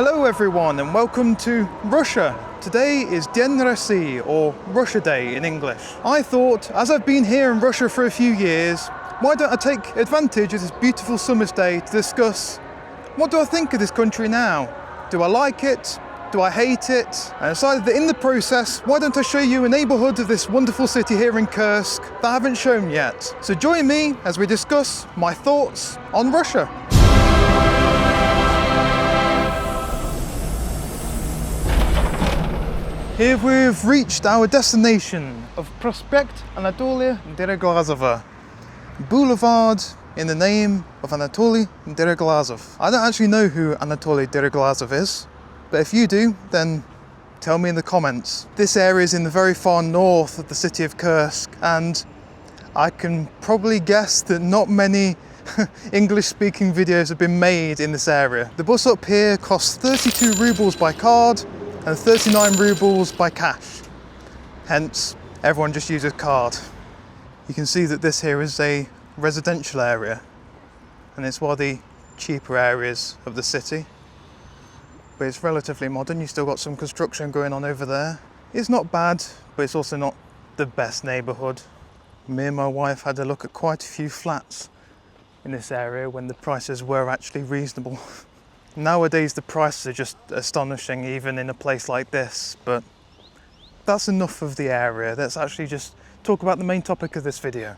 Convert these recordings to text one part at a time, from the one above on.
Hello everyone and welcome to Russia. Today is День России, or Russia Day in English. I thought, as I've been here in Russia for a few years, why don't I take advantage of this beautiful summer's day to discuss what do I think of this country now? Do I like it? Do I hate it? And I decided that in the process, why don't I show you a neighbourhood of this wonderful city here in Kursk that I haven't shown yet. So join me as we discuss my thoughts on Russia. Here we've reached our destination of Prоспект Anatolia Deриглазова, Boulevard in the name of Anatoli Deriglazov. I don't actually know who Anatoli Deриглазов is, but if you do, then tell me in the comments. This area is in the very far north of the city of Kursk, and I can probably guess that not many English-speaking videos have been made in this area. The bus up here costs 32 rubles by card and 39 rubles by cash. Hence, everyone just uses card. You can see that this here is a residential area, and it's one of the cheaper areas of the city. But it's relatively modern. You've still got some construction going on over there. It's not bad, but it's also not the best neighbourhood. Me and my wife had a look at quite a few flats in this area when the prices were actually reasonable. Nowadays the prices are just astonishing, even in a place like this, but that's enough of the area. Let's actually just talk about the main topic of this video.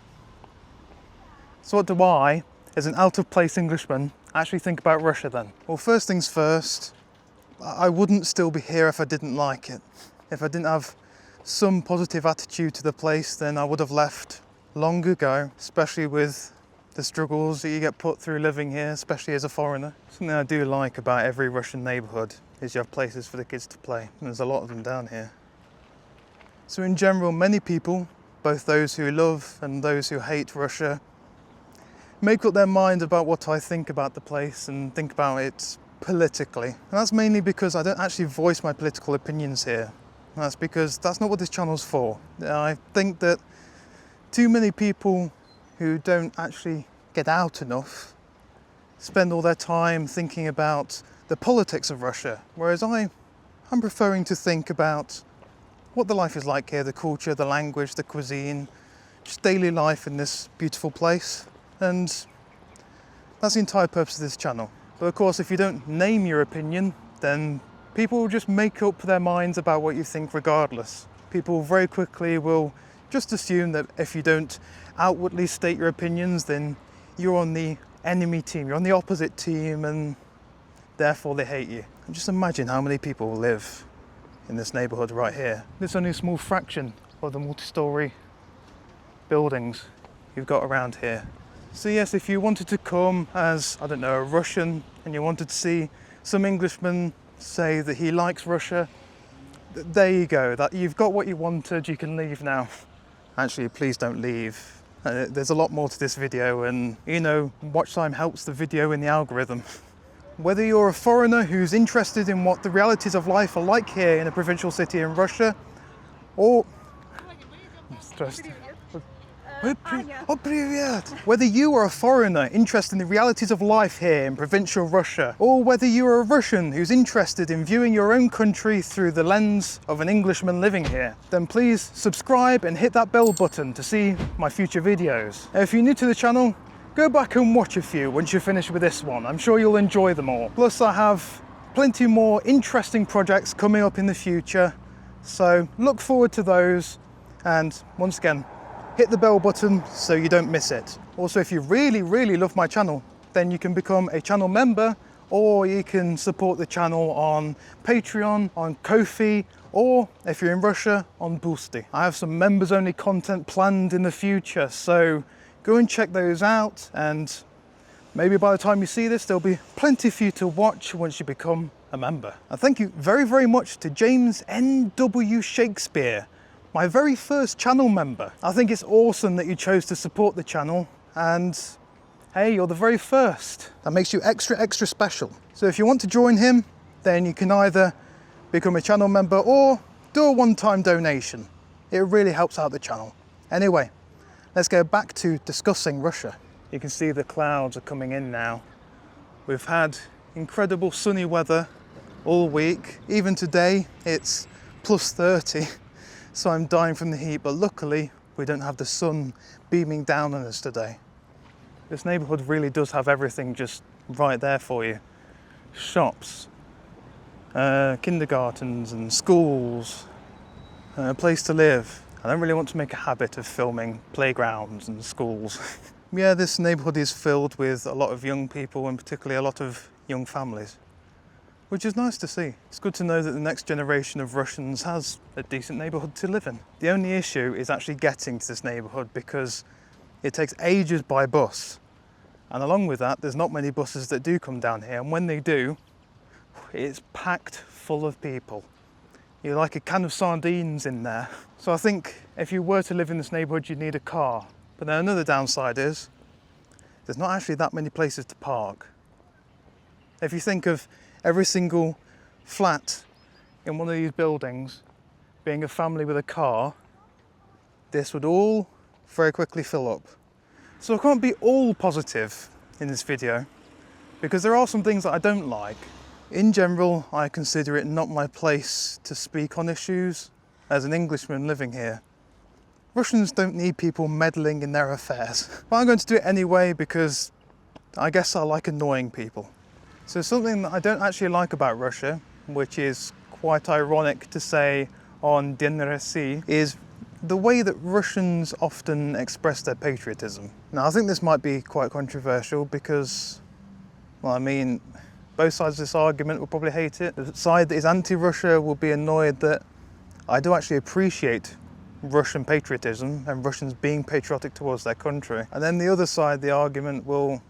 So what do I, as an out-of-place Englishman, actually think about Russia then? Well, first things first, I wouldn't still be here if I didn't like it. If I didn't have some positive attitude to the place, then I would have left long ago, especially with the struggles that you get put through living here, especially as a foreigner. Something I do like about every Russian neighbourhood is you have places for the kids to play, and there's a lot of them down here. So in general, many people, both those who love and those who hate Russia, make up their mind about what I think about the place and think about it politically. And that's mainly because I don't actually voice my political opinions here. And that's because that's not what this channel's for. I think that too many people who don't actually get out enough spend all their time thinking about the politics of Russia, whereas I'm preferring to think about what the life is like here, the culture, the language, the cuisine, just daily life in this beautiful place. And that's the entire purpose of this channel. But of course, if you don't name your opinion, then people will just make up their minds about what you think regardless. People very quickly will just assume that if you don't outwardly state your opinions, then you're on the enemy team, you're on the opposite team, and therefore they hate you. And just imagine how many people live in this neighbourhood right here. This is only a small fraction of the multi-storey buildings you've got around here. So yes, if you wanted to come as, I don't know, a Russian, and you wanted to see some Englishman say that he likes Russia, there you go, that you've got what you wanted, you can leave now. Actually, please don't leave. There's a lot more to this video, and you know, watch time helps the video in the algorithm. Whether you're a foreigner who's interested in what the realities of life are like here in a provincial city in Russia, or whether you are a foreigner interested in the realities of life here in provincial Russia, or whether you are a Russian who's interested in viewing your own country through the lens of an Englishman living here, then please subscribe and hit that bell button to see my future videos. If you're new to the channel, go back and watch a few once you're finished with this one. I'm sure you'll enjoy them all. Plus I have plenty more interesting projects coming up in the future, so look forward to those, and once again, hit the bell button so you don't miss it. Also, if you really love my channel, then you can become a channel member, or you can support the channel on Patreon, on Ko-fi, or if you're in Russia, on Boosty. I have some members only content planned in the future, so go and check those out, and maybe by the time you see this, there'll be plenty for you to watch once you become a member. And thank you very much to James N.W. Shakespeare, my very first channel member. I think it's awesome that you chose to support the channel, and hey, you're the very first. That makes you extra special. So if you want to join him, then you can either become a channel member or do a one-time donation. It really helps out the channel. Anyway, let's go back to discussing Russia. You can see the clouds are coming in now. We've had incredible sunny weather all week. Even today it's plus 30, so I'm dying from the heat, but luckily we don't have the sun beaming down on us today. This neighbourhood really does have everything just right there for you. Shops, kindergartens and schools, a place to live. I don't really want to make a habit of filming playgrounds and schools. Yeah, this neighbourhood is filled with a lot of young people and particularly a lot of young families, which is nice to see. It's good to know that the next generation of Russians has a decent neighbourhood to live in. The only issue is actually getting to this neighbourhood because it takes ages by bus. And along with that, there's not many buses that do come down here. And when they do, it's packed full of people. You're like a can of sardines in there. So I think if you were to live in this neighbourhood, you'd need a car. But then another downside is there's not actually that many places to park. If you think of every single flat in one of these buildings being a family with a car, this would all very quickly fill up. So I can't be all positive in this video because there are some things that I don't like. In general, I consider it not my place to speak on issues as an Englishman living here. Russians don't need people meddling in their affairs. But I'm going to do it anyway because I guess I like annoying people. So something that I don't actually like about Russia, which is quite ironic to say on Depressing, is the way that Russians often express their patriotism. Now, I think this might be quite controversial because, well, I mean, both sides of this argument will probably hate it. The side that is anti-Russia will be annoyed that I do actually appreciate Russian patriotism and Russians being patriotic towards their country. And then the other side, the argument will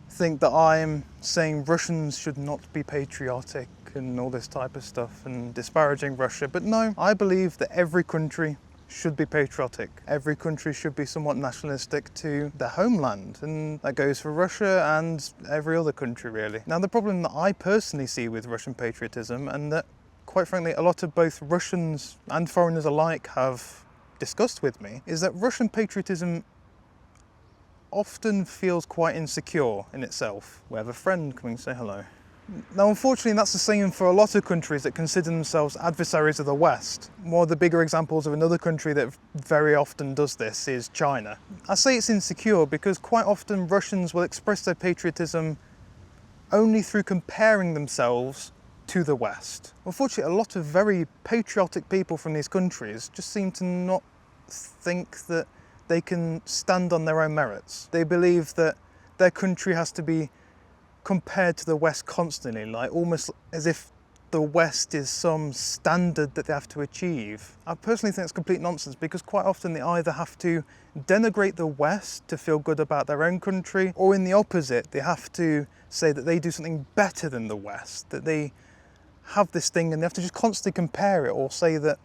think that I'm saying Russians should not be patriotic and all this type of stuff and disparaging Russia. But no, I believe that every country should be patriotic. Every country should be somewhat nationalistic to their homeland, and that goes for Russia and every other country really. Now, the problem that I personally see with Russian patriotism, and that quite frankly a lot of both Russians and foreigners alike have discussed with me, is that Russian patriotism often feels quite insecure in itself. We have a friend coming to say hello. Now, unfortunately, that's the same for a lot of countries that consider themselves adversaries of the West. One of the bigger examples of another country that very often does this is China. I say it's insecure because quite often Russians will express their patriotism only through comparing themselves to the West. Unfortunately, a lot of very patriotic people from these countries just seem to not think that they can stand on their own merits. They believe that their country has to be compared to the West constantly, like almost as if the West is some standard that they have to achieve. I personally think it's complete nonsense because quite often they either have to denigrate the West to feel good about their own country, or in the opposite, they have to say that they do something better than the West, that they have this thing and they have to just constantly compare it or say that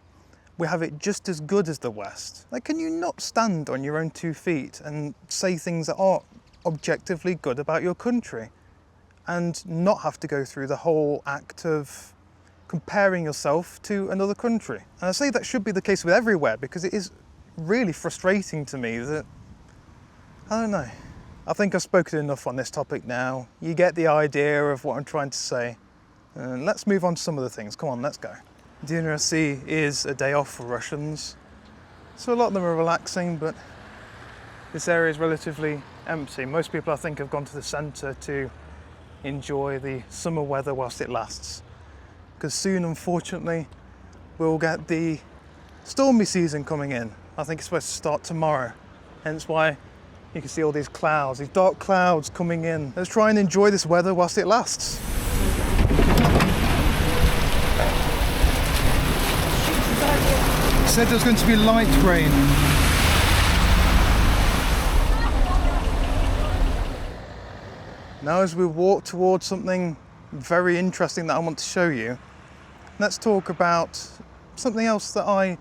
we have it just as good as the West. Like, can you not stand on your own 2 feet and say things that are objectively good about your country and not have to go through the whole act of comparing yourself to another country? And I say that should be the case with everywhere because it is really frustrating to me that, I don't know. I think I've spoken enough on this topic now. You get the idea of what I'm trying to say. Let's move on to some of the things. Come on, let's go. Depressing is a day off for Russians. So a lot of them are relaxing, but this area is relatively empty. Most people, I think, have gone to the centre to enjoy the summer weather whilst it lasts. Because soon, unfortunately, we'll get the stormy season coming in. I think it's supposed to start tomorrow. Hence why you can see all these clouds, these dark clouds coming in. Let's try and enjoy this weather whilst it lasts. Said there's going to be light rain. Now, as we walk towards something very interesting that I want to show you, let's talk about something else that I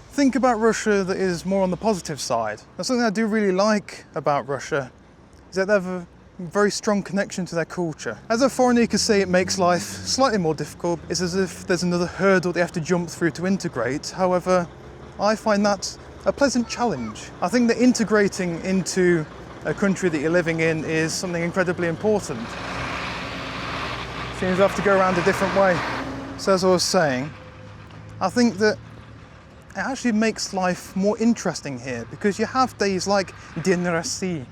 think about Russia that is more on the positive side. Now, something I do really like about Russia is that they have a very strong connection to their culture. As a foreigner, you could say it makes life slightly more difficult. It's as if there's another hurdle they have to jump through to integrate. However, I find that a pleasant challenge. I think that integrating into a country that you're living in is something incredibly important. Seems to have to go around a different way. So as I was saying, I think that it actually makes life more interesting here because you have days like Depressing,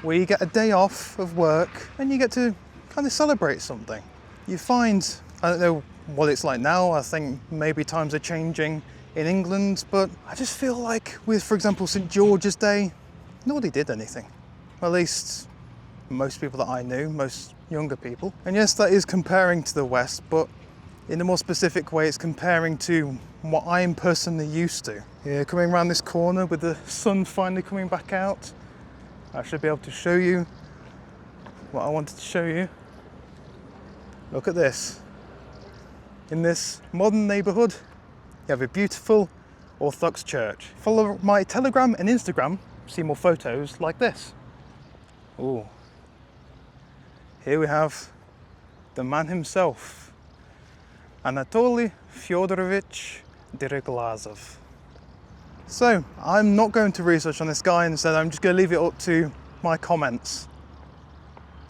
where you get a day off of work and you get to kind of celebrate something. You find, I don't know what it's like now, I think maybe times are changing in England, but I just feel like with, for example, St. George's Day, nobody did anything. At least most people that I knew, most younger people. And yes, that is comparing to the West, but in a more specific way, it's comparing to what I'm personally used to. Yeah, coming around this corner with the sun finally coming back out, I should be able to show you what I wanted to show you. Look at this. In this modern neighbourhood, you have a beautiful Orthodox church. Follow my Telegram and Instagram, see more photos like this. Ooh. Here we have the man himself, Anatoli Fyodorovich Deriglazov. So, I'm not going to research on this guy, instead I'm just going to leave it up to my comments.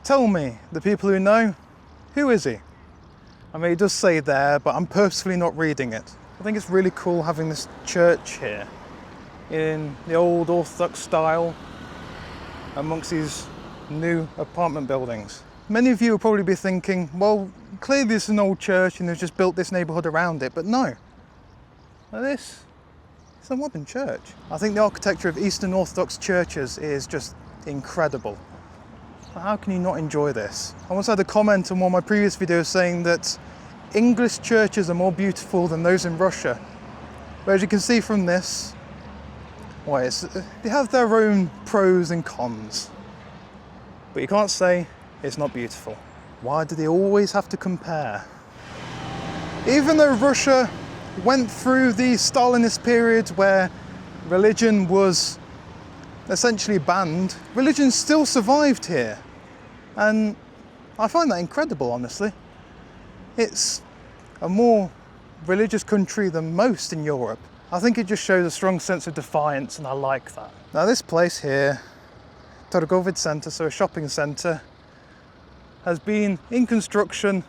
Tell me, the people who know, who is he? I mean, it does say there, but I'm purposefully not reading it. I think it's really cool having this church here in the old Orthodox style amongst these new apartment buildings. Many of you will probably be thinking, well, clearly this is an old church and they've just built this neighbourhood around it, but no. This is a modern church. I think the architecture of Eastern Orthodox churches is just incredible. How can you not enjoy this? I once had a comment on one of my previous videos saying that English churches are more beautiful than those in Russia. But as you can see from this, well, they have their own pros and cons. But you can't say it's not beautiful. Why do they always have to compare? Even though Russia went through the Stalinist period where religion was essentially banned, religion still survived here. And I find that incredible, honestly. It's a more religious country than most in Europe. I think it just shows a strong sense of defiance, and I like that. Now this place here, Торговый Centre, so a shopping centre, has been in construction,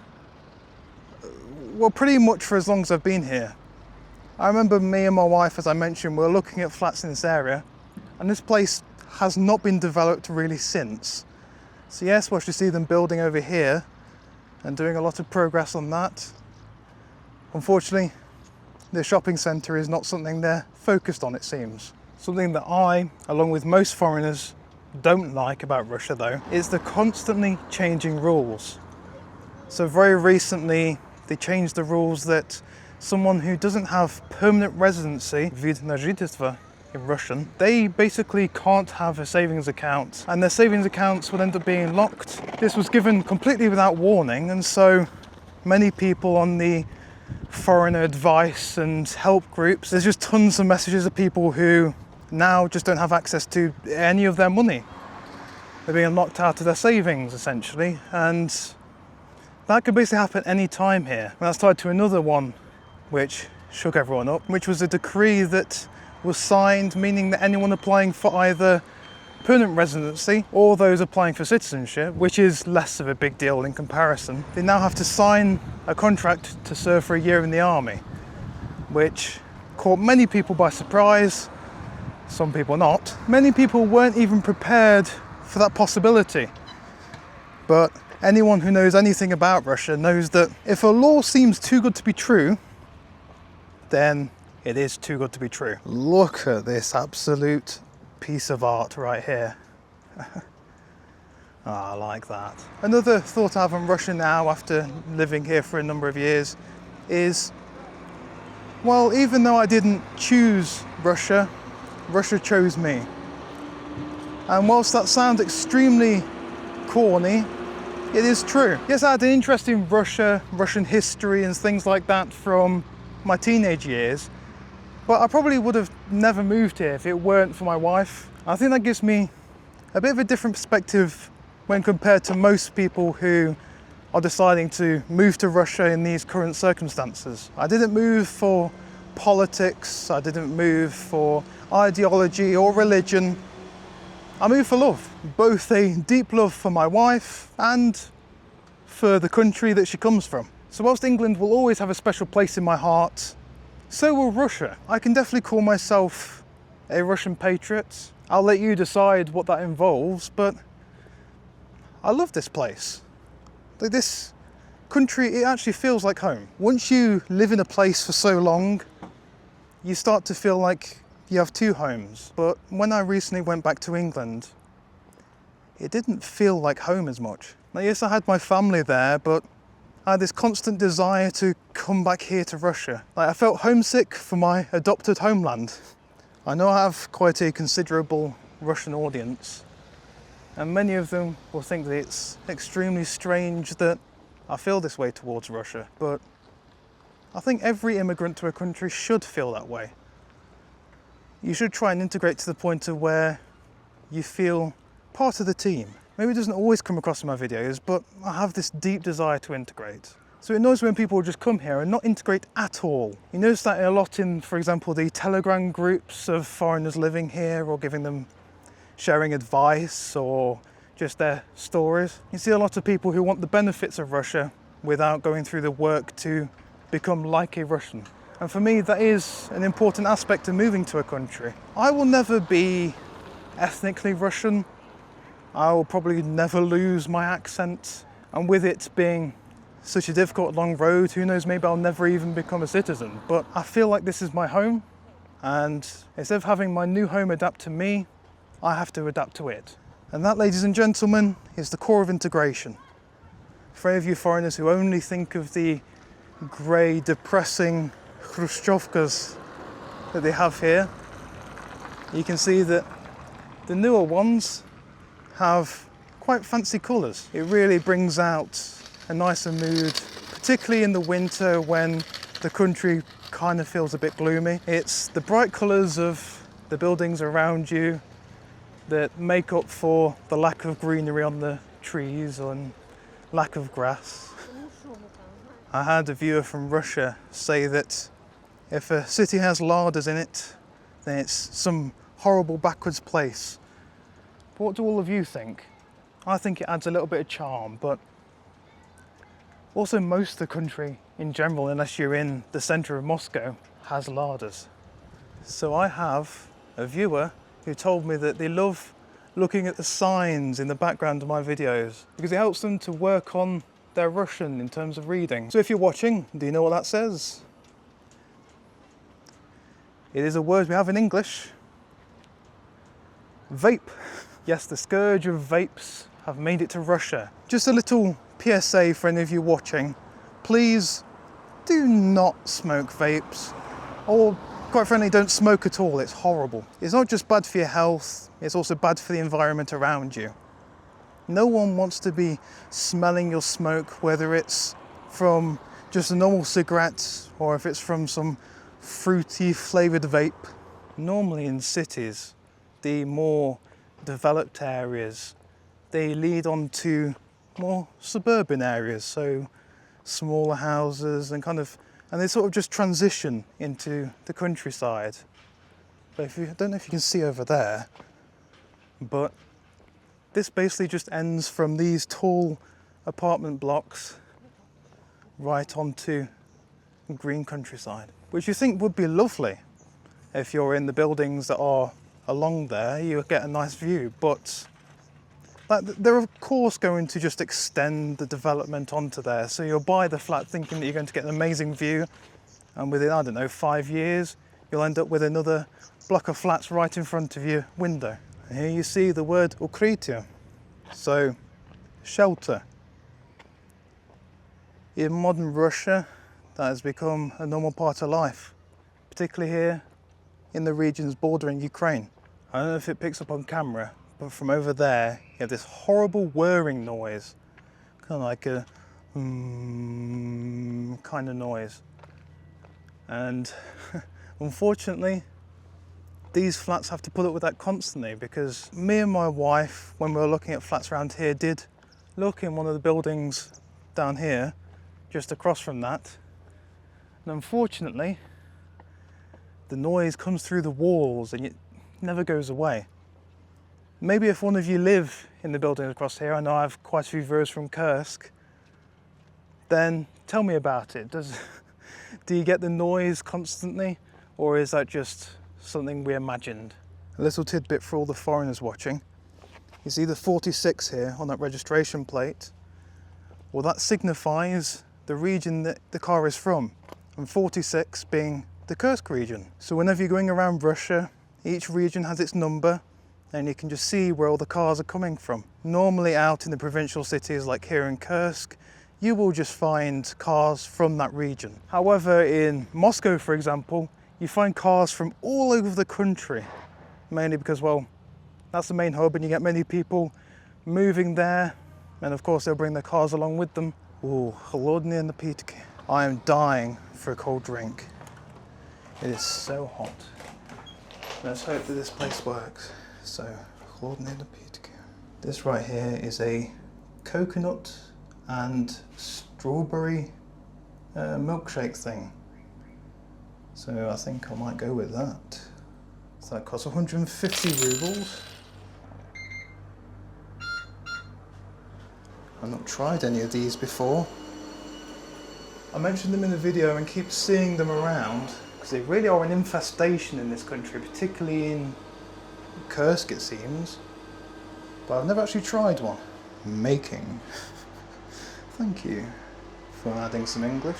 well, pretty much for as long as I've been here. I remember me and my wife, as I mentioned, we were looking at flats in this area, and this place has not been developed really since. So yes, we'll actually see them building over here and doing a lot of progress on that. Unfortunately, the shopping centre is not something they're focused on, it seems. Something that I, along with most foreigners, don't like about Russia though, is the constantly changing rules. So very recently, they changed the rules that someone who doesn't have permanent residency, вид на жительство in Russian, they basically can't have a savings account, and their savings accounts will end up being locked. This was given completely without warning, and so many people on the foreigner advice and help groups, there's just tons of messages of people who now just don't have access to any of their money. They're being locked out of their savings, essentially, and that could basically happen any time here. And that's tied to another one which shook everyone up, which was a decree that was signed, meaning that anyone applying for either permanent residency or those applying for citizenship, which is less of a big deal in comparison, they now have to sign a contract to serve for a year in the army, which caught many people by surprise, some people not. Many people weren't even prepared for that possibility. But anyone who knows anything about Russia knows that if a law seems too good to be true, then it is too good to be true. Look at this absolute piece of art right here. I like that. Another thought I have on Russia now, after living here for a number of years, is, well, even though I didn't choose Russia, Russia chose me. And whilst that sounds extremely corny, it is true. Yes, I had an interest in Russia, Russian history and things like that from my teenage years, but I probably would have never moved here if it weren't for my wife. I think that gives me a bit of a different perspective when compared to most people who are deciding to move to Russia in these current circumstances. I didn't move for politics, I didn't move for ideology or religion. I moved for love, both a deep love for my wife and for the country that she comes from. So whilst England will always have a special place in my heart, so will Russia. I can definitely call myself a Russian patriot. I'll let you decide what that involves, but I love this place. Like, this country, it actually feels like home. Once you live in a place for so long, you start to feel like you have two homes. But when I recently went back to England, it didn't feel like home as much. Now, yes, I had my family there, but I had this constant desire to come back here to Russia. Like, I felt homesick for my adopted homeland. I know I have quite a considerable Russian audience, and many of them will think that it's extremely strange that I feel this way towards Russia, but I think every immigrant to a country should feel that way. You should try and integrate to the point of where you feel part of the team. Maybe it doesn't always come across in my videos, but I have this deep desire to integrate. So it annoys when people just come here and not integrate at all. You notice that a lot in, for example, the Telegram groups of foreigners living here, or giving them, sharing advice or just their stories. You see a lot of people who want the benefits of Russia without going through the work to become like a Russian. And for me, that is an important aspect of moving to a country. I will never be ethnically Russian. I will probably never lose my accent. And with it being such a difficult long road, who knows, maybe I'll never even become a citizen. But I feel like this is my home, and instead of having my new home adapt to me, I have to adapt to it. And that, ladies and gentlemen, is the core of integration. For any of you foreigners who only think of the grey, depressing Khrushchevkas that they have here, you can see that the newer ones have quite fancy colours. It really brings out a nicer mood, particularly in the winter when the country kind of feels a bit gloomy. It's the bright colours of the buildings around you that make up for the lack of greenery on the trees and lack of grass. I had a viewer from Russia say that if a city has Ladas in it, then it's some horrible backwards place. But what do all of you think? I think it adds a little bit of charm, but also most of the country in general, unless you're in the centre of Moscow, has Ladas. So I have a viewer who told me that they love looking at the signs in the background of my videos because it helps them to work on their Russian in terms of reading. So if you're watching, do you know what that says? It is a word we have in English. Vape. Yes, the scourge of vapes have made it to Russia. Just a little PSA for any of you watching. Please do not smoke vapes, or quite frankly, don't smoke at all. It's horrible. It's not just bad for your health, it's also bad for the environment around you. No one wants to be smelling your smoke, whether it's from just a normal cigarette or if it's from some fruity flavoured vape. Normally in cities, the more developed areas, they lead on to more suburban areas, so smaller houses and they sort of just transition into the countryside. But I don't know if you can see over there, but this basically just ends from these tall apartment blocks right onto green countryside, which you think would be lovely. If you're in the buildings that are along there, you get a nice view, but they're of course going to just extend the development onto there. So you'll buy the flat thinking that you're going to get an amazing view, and within, I don't know, 5 years, you'll end up with another block of flats right in front of your window. And here you see the word ukrytia, so shelter. In modern Russia, that has become a normal part of life, particularly here in the regions bordering Ukraine. I don't know if it picks up on camera, but from over there, you have this horrible whirring noise, kind of like a kind of noise. And unfortunately, these flats have to put up with that constantly, because me and my wife, when we were looking at flats around here, did look in one of the buildings down here, just across from that. And unfortunately, the noise comes through the walls and it never goes away. Maybe if one of you live in the building across here, I know I have quite a few viewers from Kursk, then tell me about it. Do you get the noise constantly, or is that just something we imagined? A little tidbit for all the foreigners watching. You see the 46 here on that registration plate? Well, that signifies the region that the car is from, and 46 being the Kursk region. So whenever you're going around Russia, each region has its number, and you can just see where all the cars are coming from. Normally out in the provincial cities like here in Kursk, you will just find cars from that region. However, in Moscow, for example, you find cars from all over the country, mainly because, well, that's the main hub and you get many people moving there, and of course they'll bring their cars along with them. Ooh, холодные напитки. I am dying for a cold drink. It is so hot. Let's hope that this place works. So, холодные напитки. This right here is a coconut and strawberry milkshake thing. So I think I might go with that. So that costs 150 rubles. I've not tried any of these before. I mentioned them in the video and keep seeing them around because they really are an infestation in this country, particularly in Kursk it seems. But I've never actually tried one. Making. Thank you for adding some English.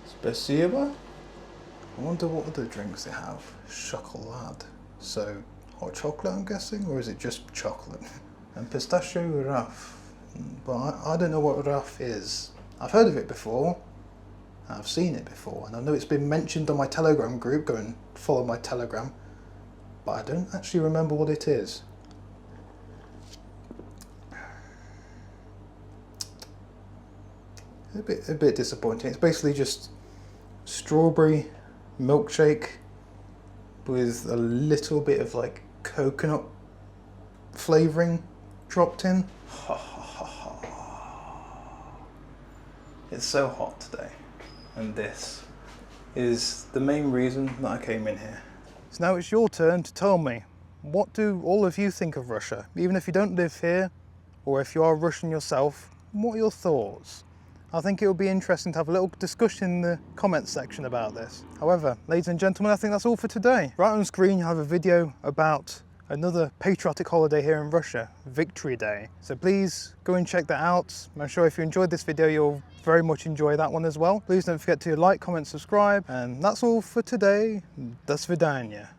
Спасибо. I wonder what other drinks they have. Chocolate. So, hot chocolate I'm guessing, or is it just chocolate? And pistachio raff. But I don't know what raff is. I've heard of it before. I've seen it before, and I know it's been mentioned on my Telegram group. Go and follow my Telegram. But I don't actually remember what it is. A bit disappointing. It's basically just strawberry milkshake with a little bit of like coconut flavouring dropped in. It's so hot today, and this is the main reason that I came in here. So now it's your turn to tell me, what do all of you think of Russia? Even if you don't live here, or if you are Russian yourself, what are your thoughts? I think it will be interesting to have a little discussion in the comments section about this. However, ladies and gentlemen, I think that's all for today. Right on screen you have a video about another patriotic holiday here in Russia, Victory Day. So please go and check that out. I'm sure if you enjoyed this video, you'll very much enjoy that one as well. Please don't forget to like, comment, subscribe, and that's all for today. До свидания.